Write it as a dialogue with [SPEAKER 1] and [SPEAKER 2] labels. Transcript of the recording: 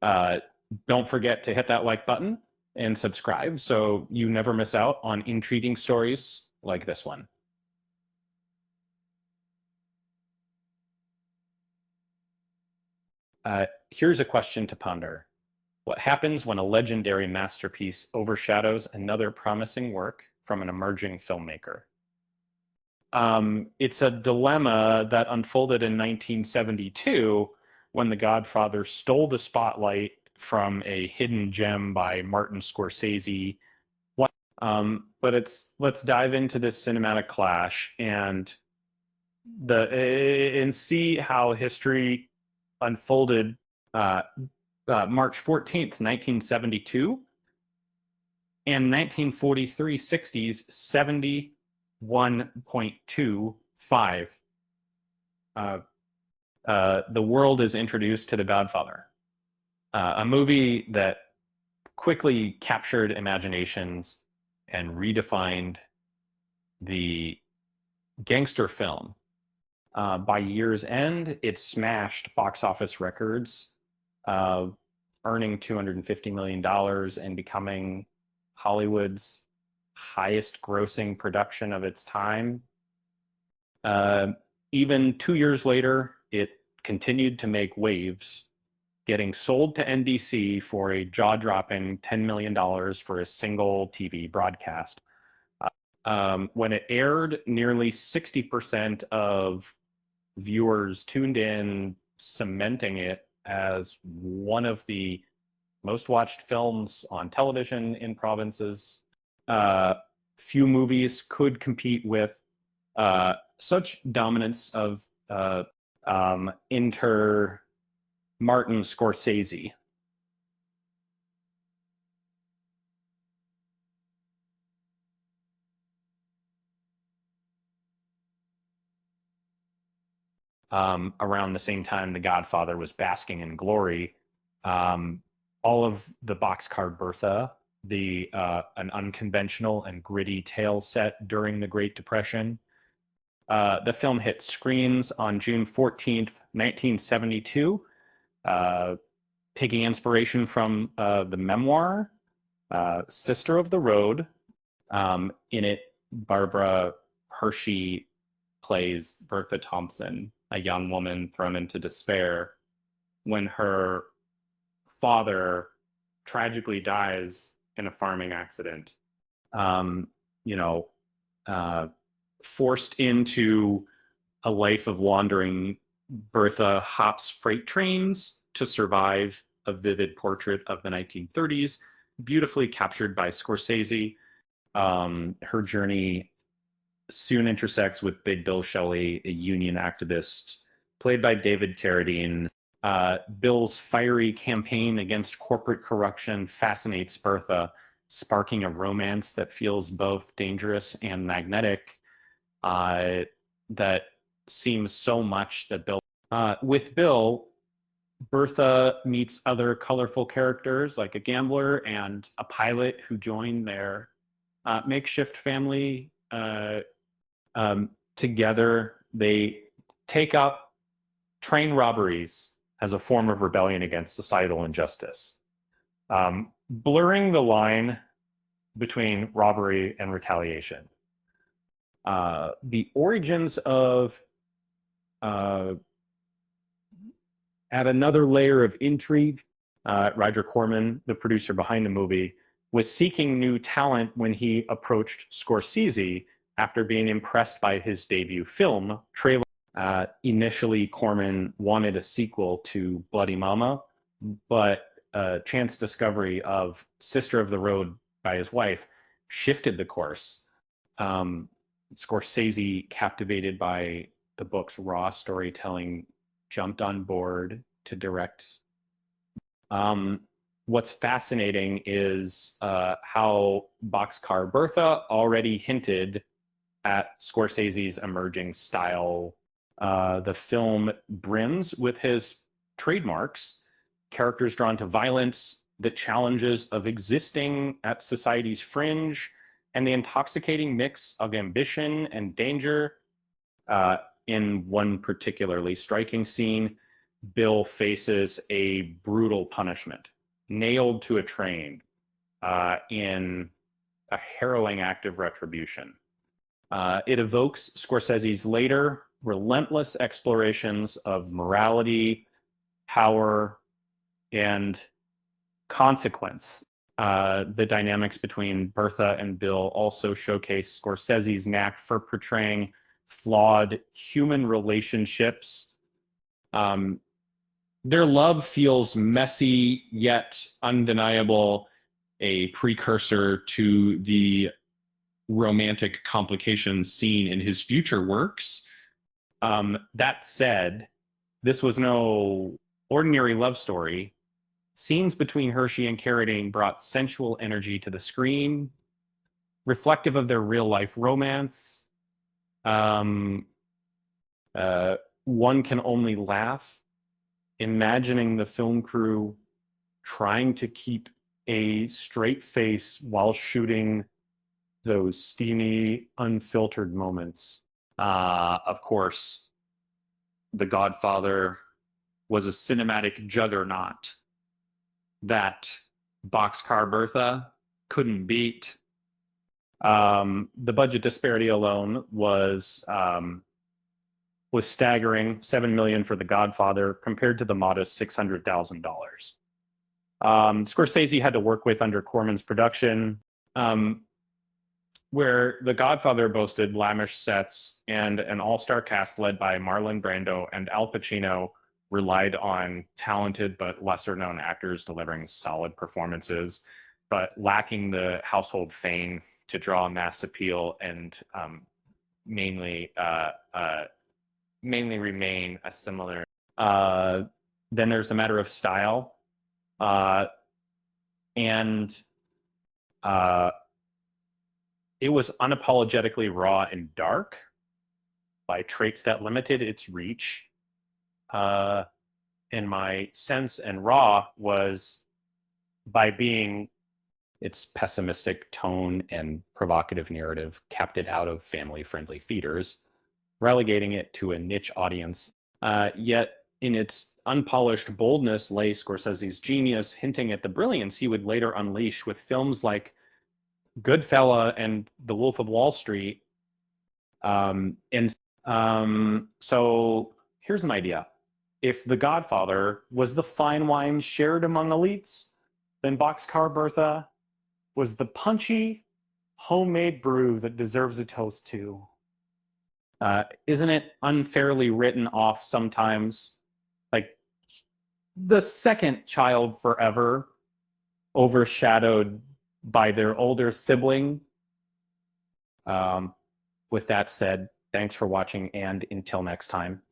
[SPEAKER 1] Uh, don't forget to hit that like button and subscribe so you never miss out on intriguing stories like this one. Here's a question to ponder. What happens when a legendary masterpiece overshadows another promising work from an emerging filmmaker? It's a dilemma that unfolded in 1972 when The Godfather stole the spotlight from a hidden gem by Martin Scorsese. But let's dive into this cinematic clash and see how history unfolded. Uh, March 14th, 1972, and 1943 60s 71.25. Uh, the world is introduced to The Godfather, a movie that quickly captured imaginations and redefined the gangster film. By year's end, it smashed box office records, uh, earning $250 million and becoming Hollywood's highest grossing production of its time. Uh, Even 2 years later, it continued to make waves, getting sold to NBC for a jaw-dropping $10 million for a single TV broadcast. When it aired, nearly 60% of viewers tuned in, cementing it as one of the most watched films on television in provinces. Uh, Few movies could compete with such dominance of inter Martin Scorsese. Around the same time The Godfather was basking in glory, um, all of the Boxcar Bertha, the an unconventional and gritty tale set during the Great Depression. The film hit screens on June 14th, 1972, uh, taking inspiration from the memoir Sister of the Road. In it, Barbara Hershey plays Bertha Thompson, a young woman thrown into despair when her father tragically dies in a farming accident. Um, you know, uh, Forced into a life of wandering, Bertha hops freight trains to survive, a vivid portrait of the 1930s, beautifully captured by Scorsese. Her journey soon intersects with Big Bill Shelley, a union activist, played by David Carradine. Bill's fiery campaign against corporate corruption fascinates Bertha, sparking a romance that feels both dangerous and magnetic, uh, that seems so much that Bill. With Bill, Bertha meets other colorful characters like a gambler and a pilot who join their makeshift family. Together, they take up train robberies as a form of rebellion against societal injustice, blurring the line between robbery and retaliation. The origins of uh, add another layer of intrigue. Roger Corman, the producer behind the movie, was seeking new talent when he approached Scorsese after being impressed by his debut film, Trailer. Initially, Corman wanted a sequel to Bloody Mama, but a chance discovery of Sister of the Road by his wife shifted the course. Um, Scorsese, captivated by the book's raw storytelling, jumped on board to direct. Um, what's fascinating is how Boxcar Bertha already hinted at Scorsese's emerging style. The film brims with his trademarks, characters drawn to violence, the challenges of existing at society's fringe, and the intoxicating mix of ambition and danger. Uh, in one particularly striking scene, Bill faces a brutal punishment, nailed to a train in a harrowing act of retribution. It evokes Scorsese's later relentless explorations of morality, power, and consequence. The dynamics between Bertha and Bill also showcase Scorsese's knack for portraying flawed human relationships. Um, their love feels messy yet undeniable, a precursor to the romantic complications seen in his future works. That said, this was no ordinary love story. Scenes between Hershey and Carradine brought sensual energy to the screen, reflective of their real life romance. Um, one can only laugh imagining the film crew trying to keep a straight face while shooting those steamy, unfiltered moments. Of course, The Godfather was a cinematic juggernaut that Boxcar Bertha couldn't beat. The budget disparity alone was staggering, $7 million for The Godfather compared to the modest $600,000. Scorsese had to work with under Corman's production, where The Godfather boasted lavish sets and an all-star cast led by Marlon Brando and Al Pacino relied on talented but lesser-known actors delivering solid performances, but lacking the household fame to draw mass appeal and mainly remain a similar. Then there's the matter of style, and it was unapologetically raw and dark by traits that limited its reach. In my sense, and raw was by being its pessimistic tone and provocative narrative kept it out of family-friendly theaters, relegating it to a niche audience. Yet, in its unpolished boldness lay Scorsese's genius, hinting at the brilliance he would later unleash with films like Goodfella and The Wolf of Wall Street. So here's an idea. If The Godfather was the fine wine shared among elites, then Boxcar Bertha was the punchy, homemade brew that deserves a toast too. Isn't it unfairly written off sometimes? Like the second child forever, overshadowed by their older sibling. With that said, thanks for watching, and until next time.